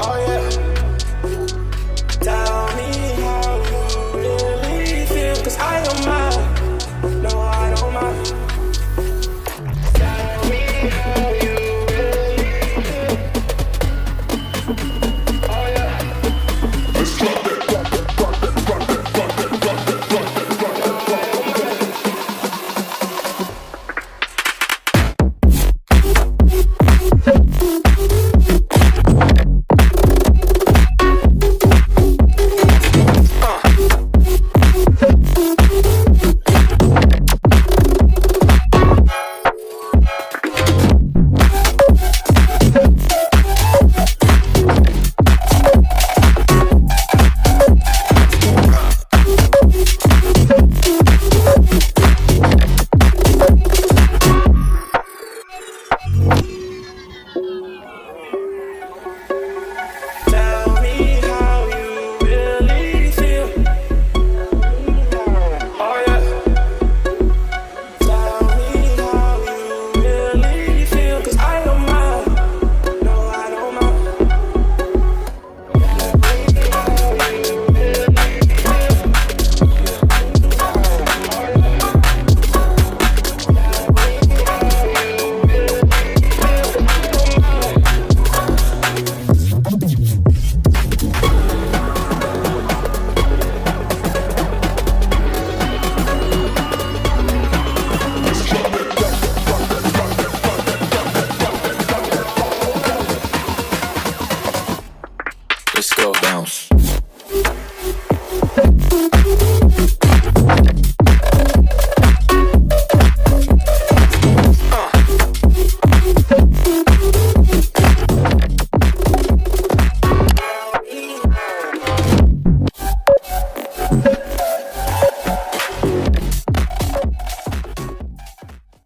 Oh yeah. Tell me how you really feel, 'cause I don't mind. No, I don't mind. Tell me how you really feel. Oh yeah. Let's drop that, drop that, drop that, drop that, drop that, drop that, drop that, drop that, drop that. Let's go bounce.